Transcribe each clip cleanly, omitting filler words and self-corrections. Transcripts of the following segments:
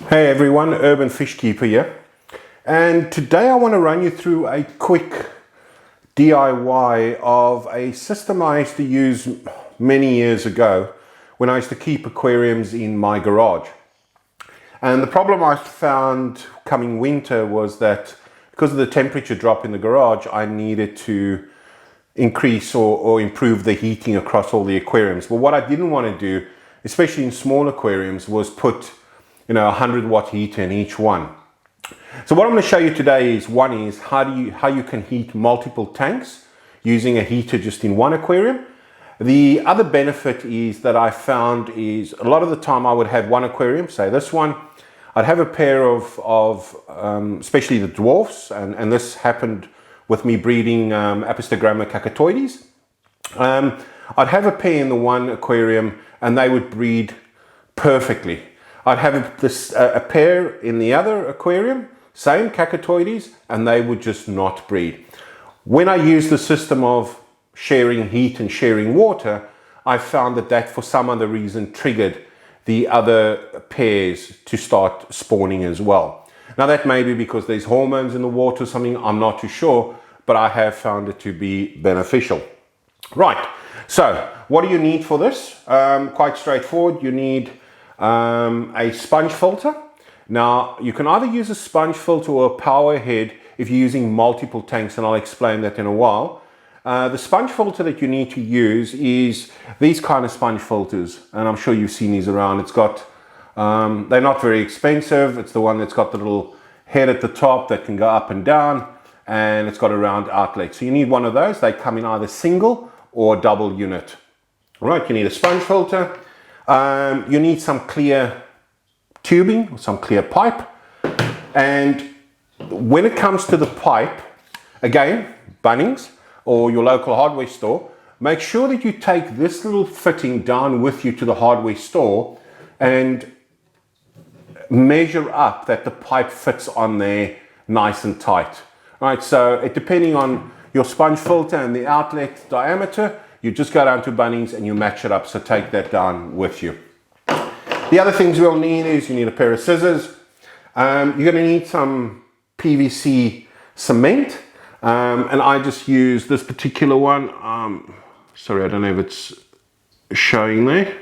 Hey everyone, Urban Fish Keeper here, and today I want to run you through a quick DIY of a system I used to use many years ago when I used to keep aquariums in my garage. And the problem I found coming winter was that because of the temperature drop in the garage, I needed to increase or improve the heating across all the aquariums. But what I didn't want to do, especially in small aquariums, was put a 100-watt heater in each one. So what I'm going to show you today is how you can heat multiple tanks using a heater just in one aquarium. The other benefit is that I found is a lot of the time I would have one aquarium, say this one, I'd have a pair of especially the dwarfs, and this happened with me breeding Apistogramma cacatoides. I'd have a pair in the one aquarium and they would breed perfectly. I'd have a pair in the other aquarium, same cacatoides, and they would just not breed. When I used the system of sharing heat and sharing water, I found that for some other reason triggered the other pairs to start spawning as well. Now that may be because there's hormones in the water or something, I'm not too sure, but I have found it to be beneficial. Right, so what do you need for this? Quite straightforward. You need a sponge filter. Now you can either use a sponge filter or a power head if you're using multiple tanks, and I'll explain that in a while. The sponge filter that you need to use is these kind of sponge filters, and I'm sure you've seen these around. It's got they're not very expensive. It's the one that's got the little head at the top that can go up and down, and it's got a round outlet. So you need one of those. They come in either single or double unit. Right, you need a sponge filter. You need some clear tubing, some clear pipe. And when it comes to the pipe, again, Bunnings or your local hardware store, make sure that you take this little fitting down with you to the hardware store and measure up that the pipe fits on there nice and tight. Right, so depending on your sponge filter and the outlet diameter, you just go down to Bunnings and you match it up, so take that down with you. The other things we'll need is you need a pair of scissors. You're going to need some PVC cement, and I just use this particular one. Sorry, I don't know if it's showing there.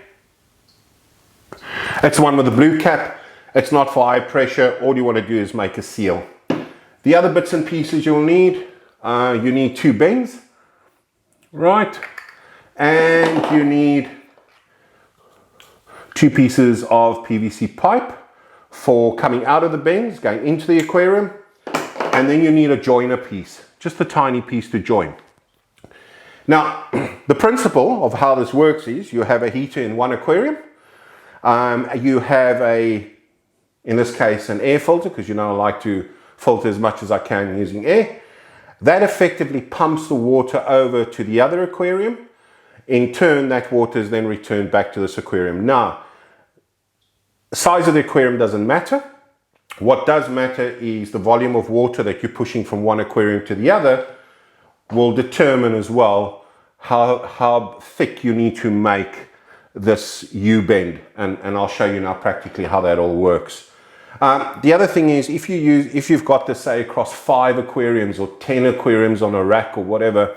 It's the one with the blue cap. It's not for high pressure. All you want to do is make a seal. The other bits and pieces you'll need, you need 2 bends, right? And you need 2 pieces of PVC pipe for coming out of the bends, going into the aquarium. And then you need a joiner piece, just a tiny piece to join. Now, the principle of how this works is you have a heater in one aquarium. You have in this case, an air filter, because I like to filter as much as I can using air. That effectively pumps the water over to the other aquarium. In turn, that water is then returned back to this aquarium. Now, the size of the aquarium doesn't matter. What does matter is the volume of water that you're pushing from one aquarium to the other will determine as well how thick you need to make this U-bend. And I'll show you now practically how that all works. The other thing is if you've got this, say, across 5 aquariums or 10 aquariums on a rack or whatever,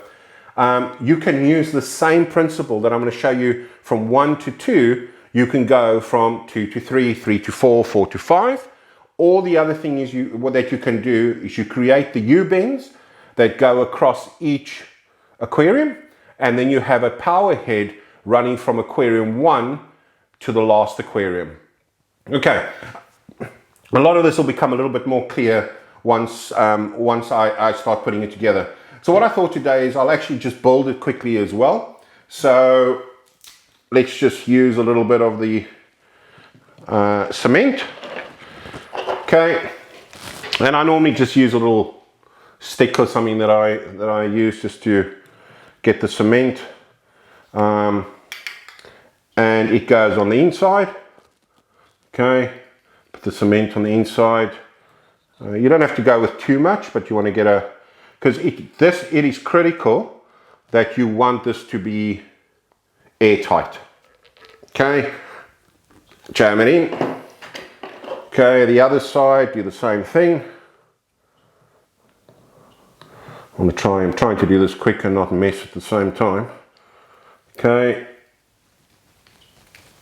you can use the same principle that I'm going to show you. From 1 to 2, you can go from 2 to 3, 3 to 4, 4 to 5. Or the other thing is that you can do is you create the U-bends that go across each aquarium, and then you have a power head running from aquarium 1 to the last aquarium. Okay, a lot of this will become a little bit more clear once I start putting it together. So what I thought today is I'll actually just build it quickly as well. So let's just use a little bit of the cement. Okay, and I normally just use a little stick or something that I use just to get the cement, and it goes on the inside. Okay, put the cement on the inside. You don't have to go with too much, but you want to get because it is critical that you want this to be airtight. Okay, jam it in. Okay, the other side, do the same thing. I'm trying to do this quick and not mess at the same time. Okay.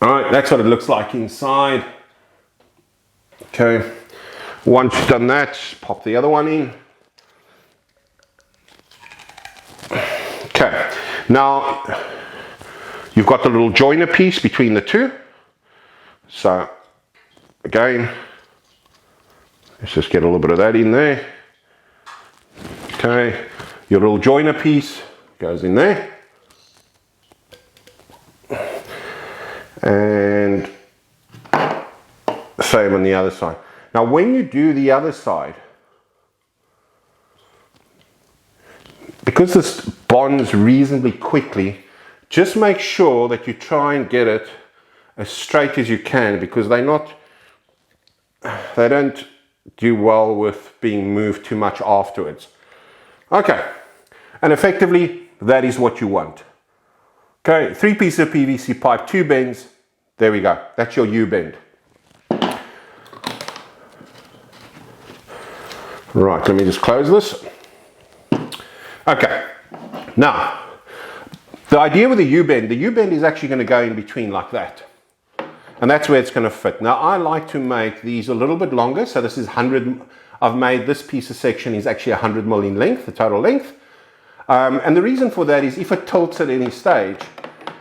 Alright, that's what it looks like inside. Okay. Once you've done that, pop the other one in. Okay. Now, you've got the little joiner piece between the two. So, again, let's just get a little bit of that in there. Okay, your little joiner piece goes in there. And same on the other side. Now when you do the other side, because this bonds reasonably quickly, just make sure that you try and get it as straight as you can, because they don't do well with being moved too much afterwards. Okay, and effectively that is what you want. Okay, 3 pieces of PVC pipe, 2 bends, there we go, that's your U-bend. Right, let me just close this. Okay, now, the idea with the U-bend is actually going to go in between like that. And that's where it's going to fit. Now, I like to make these a little bit longer, so this is 100, I've made this piece of section is actually 100 mm in length, the total length. And the reason for that is if it tilts at any stage,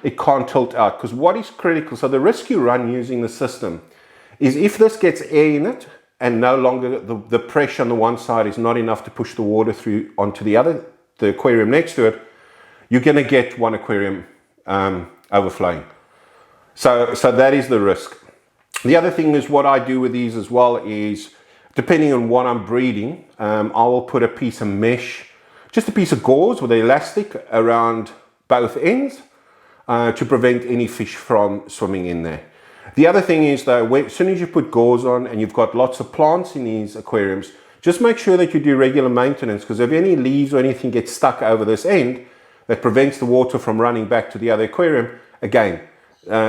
it can't tilt out, because what is critical, so the risk you run using the system is if this gets air in it and no longer the pressure on the one side is not enough to push the water through onto the aquarium next to it, you're going to get one aquarium overflowing. So that is the risk. The other thing is what I do with these as well is, depending on what I'm breeding, I will put a piece of mesh, just a piece of gauze with elastic around both ends to prevent any fish from swimming in there. The other thing is though, as soon as you put gauze on and you've got lots of plants in these aquariums, just make sure that you do regular maintenance, because if any leaves or anything gets stuck over this end, that prevents the water from running back to the other aquarium, again,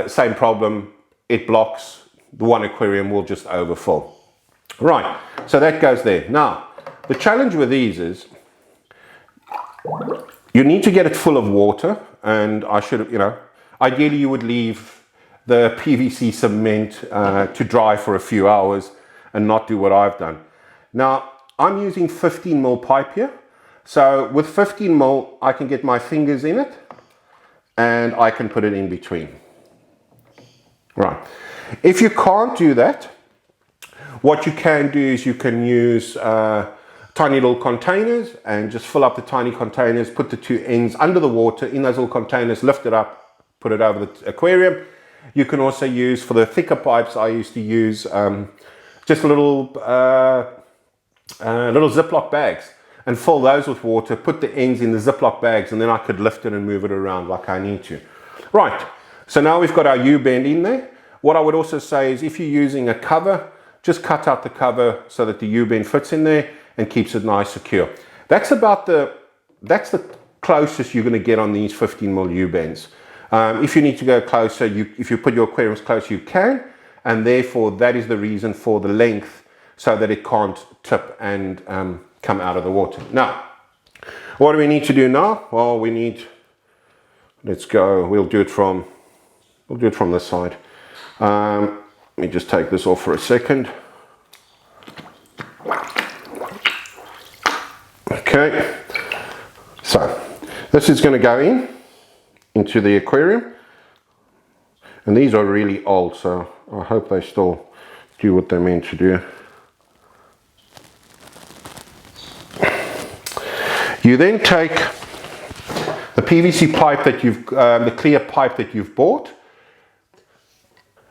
same problem, it blocks, the one aquarium will just overfill. Right, so that goes there. Now, the challenge with these is, you need to get it full of water, and I should have, ideally you would leave the PVC cement to dry for a few hours and not do what I've done. Now, I'm using 15 mil pipe here. So with 15 mil, I can get my fingers in it and I can put it in between. Right. If you can't do that, what you can do is you can use tiny little containers and just fill up the tiny containers, put the 2 ends under the water in those little containers, lift it up, put it over the aquarium. You can also use, for the thicker pipes, I used to use just little Ziploc bags and fill those with water, put the ends in the Ziploc bags, and then I could lift it and move it around like I need to. Right, so now we've got our U-bend in there. What I would also say is if you're using a cover, just cut out the cover so that the U-bend fits in there and keeps it nice secure. That's the closest you're going to get on these 15 mil U-bends. If you need to go closer, if you put your aquariums close, you can, and therefore that is the reason for the length, so that it can't tip and come out of the water. Now, what do we need to do now? Well, let's go, we'll do it from this side. Let me just take this off for a second. Okay, so this is going to go into the aquarium, and these are really old, so I hope they still do what they're meant to do. You then take the PVC pipe that the clear pipe that you've bought.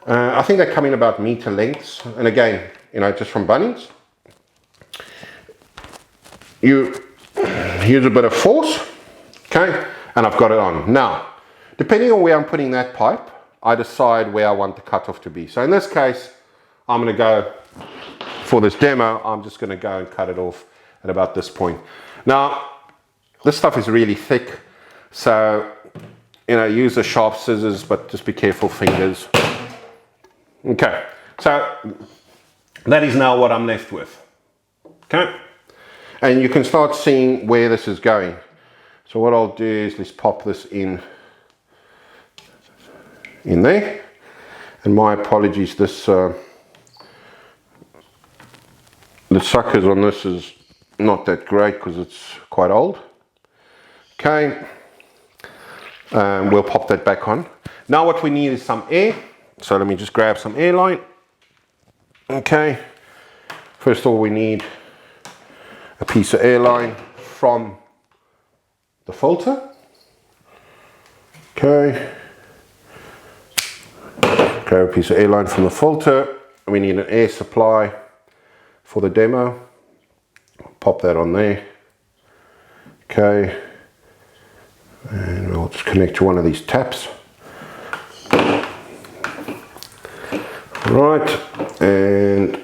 I think they come in about meter lengths, and again, just from Bunnings. You use a bit of force, okay, and I've got it on. Now, depending on where I'm putting that pipe, I decide where I want the cutoff to be. So in this case, I'm going to go, for this demo, I'm just going to go and cut it off at about this point. Now, this stuff is really thick, so, use the sharp scissors, but just be careful fingers. Okay, so that is now what I'm left with. Okay, and you can start seeing where this is going. So what I'll do is let's pop this in there. And my apologies, this the suckers on this is not that great because it's quite old. Okay, we'll pop that back on. Now what we need is some air. So let me just grab some air line. Okay, first of all we need a piece of air line from the filter. Okay, grab a piece of air line from the filter. We need an air supply for the demo. Pop that on there. Okay, and I'll just connect to one of these taps. Right, and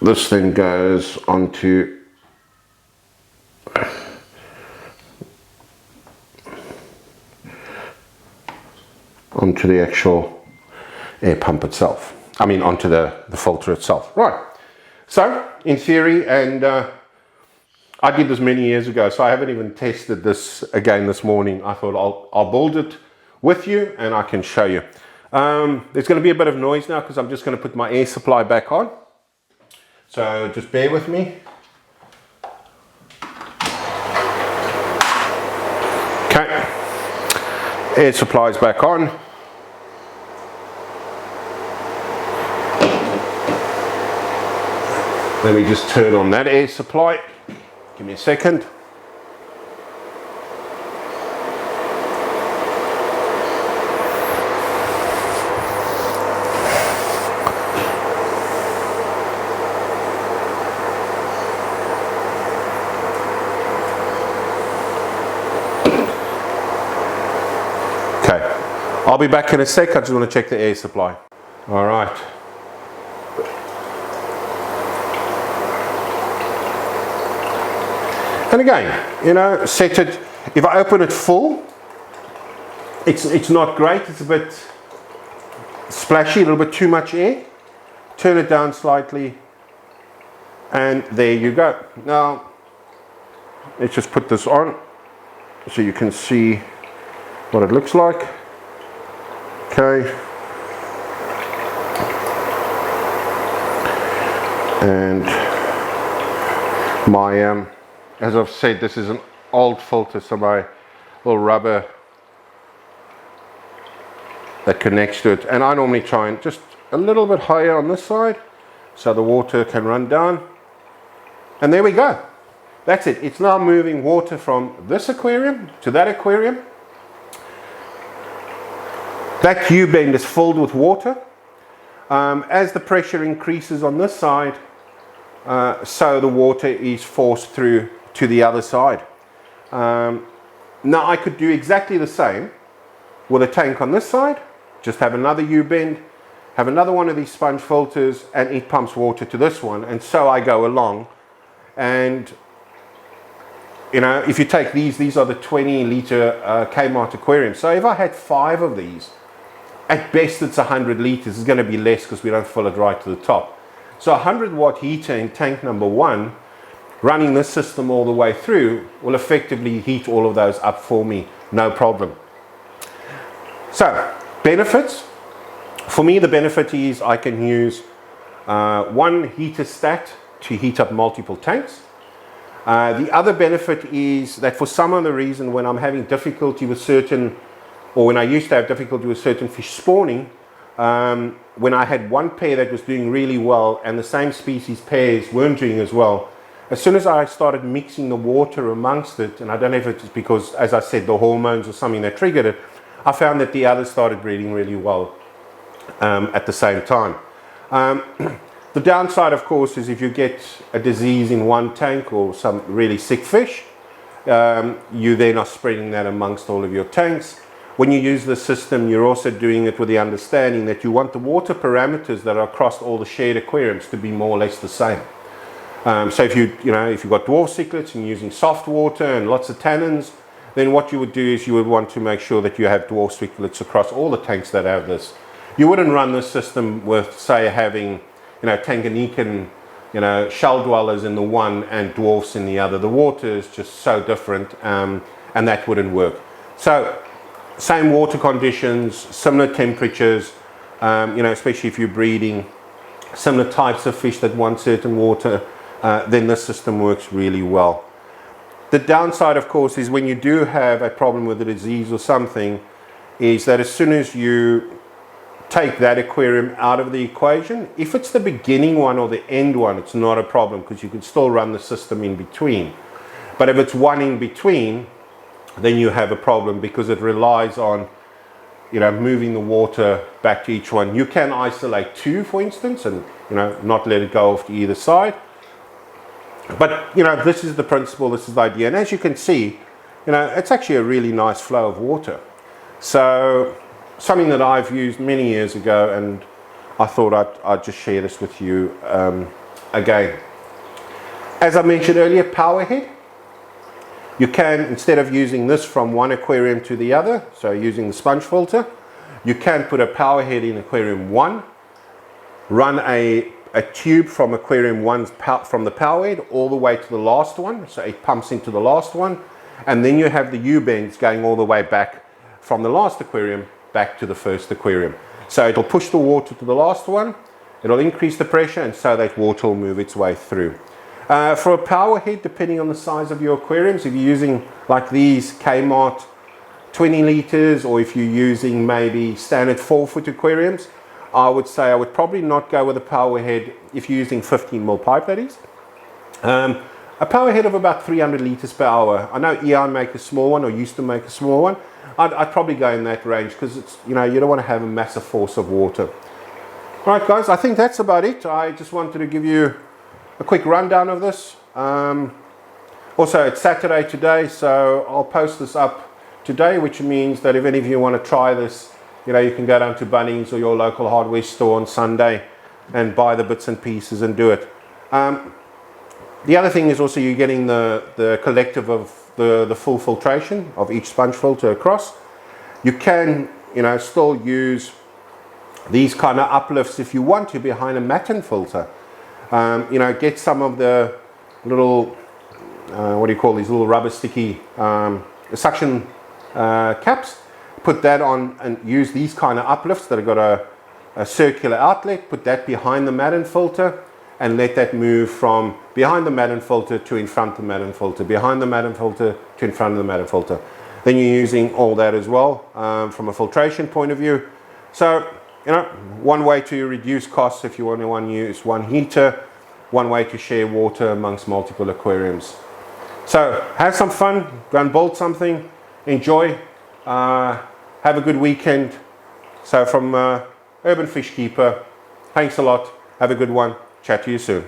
this then goes onto the actual air pump itself. I mean onto the filter itself. Right, so in theory, and I did this many years ago, so I haven't even tested this again this morning. I thought I'll build it with you and I can show you. There's going to be a bit of noise now because I'm just going to put my air supply back on. So just bear with me. Okay, air supply is back on. Let me just turn on that air supply. Give me a second. Okay, I'll be back in a sec. I just want to check the air supply. All right. And again, you know, set it, if I open it full, it's not great, it's a bit splashy, a little bit too much air. Turn it down slightly, and there you go. Now, let's just put this on so you can see what it looks like. Okay. And my as I've said, this is an old filter, so my little rubber that connects to it, and I normally try and just a little bit higher on this side so the water can run down, and there we go. That's it. It's now moving water from this aquarium to that aquarium. That U-bend is filled with water. As the pressure increases on this side, so the water is forced through to the other side. Now I could do exactly the same with a tank on this side, just have another U-bend, have another one of these sponge filters, and it pumps water to this one, and so I go along. And you know, if you take these are the 20-litre Kmart aquariums. So if I had 5 of these, at best it's 100 litres. It's going to be less because we don't fill it right to the top. So a 100-watt heater in tank number 1, running this system all the way through, will effectively heat all of those up for me, no problem. So, benefits. For me, the benefit is I can use one heater stat to heat up multiple tanks. The other benefit is that for some other reason, when I'm having difficulty with certain, or when I used to have difficulty with certain fish spawning, when I had one pair that was doing really well and the same species pairs weren't doing as well, as soon as I started mixing the water amongst it, and I don't know if it's because, as I said, the hormones or something that triggered it, I found that the others started breeding really well at the same time. The downside, of course, is if you get a disease in one tank or some really sick fish, you then are spreading that amongst all of your tanks. When you use the system, you're also doing it with the understanding that you want the water parameters that are across all the shared aquariums to be more or less the same. So if you've got dwarf cichlids and you're using soft water and lots of tannins, then what you would do is you would want to make sure that you have dwarf cichlids across all the tanks that have this. You wouldn't run this system with, say, having Tanganyikan you know, shell dwellers in the one and dwarfs in the other. The water is just so different, and that wouldn't work. So same water conditions, similar temperatures, you know, especially if you're breeding similar types of fish that want certain water, then this system works really well. The downside, of course, is when you do have a problem with a disease or something, is that as soon as you take that aquarium out of the equation, if it's the beginning one or the end one, it's not a problem because you can still run the system in between. But if it's one in between, then you have a problem because it relies on, you know, moving the water back to each one. You can isolate two, for instance, and, you know, not let it go off to either side. But, you know, this is the principle, this is the idea. And as you can see, you know, it's actually a really nice flow of water. So something that I've used many years ago, and I thought I'd just share this with you again. As I mentioned earlier, power head. You can, instead of using this from one aquarium to the other, so using the sponge filter, you can put a power head in aquarium 1, run a tube from aquarium 1 from the power head all the way to the last one, so it pumps into the last one, and then you have the U-bends going all the way back from the last aquarium back to the first aquarium. So it'll push the water to the last one, it'll increase the pressure, and so that water will move its way through. For a power head, depending on the size of your aquariums, if you're using like these Kmart 20 liters, or if you're using maybe standard 4-foot aquariums, I would say I would probably not go with a power head if you're using 15mm pipe, that is. A power head of about 300 liters per hour. I know Eon make a small one, or used to make a small one. I'd probably go in that range because it's, you know, you don't want to have a massive force of water. All right, guys, I think that's about it. I just wanted to give you a quick rundown of this. Also, it's Saturday today, so I'll post this up today, which means that if any of you want to try this, you know, you can go down to Bunnings or your local hardware store on Sunday and buy the bits and pieces and do it. The other thing is also you're getting the collective of the full filtration of each sponge filter across. You can, you know, still use these kind of uplifts if you want to behind a matin filter. You know, get some of the little, what do you call these little rubber sticky suction caps, put that on and use these kind of uplifts that have got a circular outlet, put that behind the matin filter and let that move from behind the matin filter to in front of the matin filter, behind the matin filter to in front of the matin filter. Then you're using all that as well from a filtration point of view. So, you know, one way to reduce costs if you only want to use one heater, one way to share water amongst multiple aquariums. So have some fun, go and build something, enjoy, have a good weekend. So from Urban Fish Keeper, thanks a lot, have a good one, chat to you soon.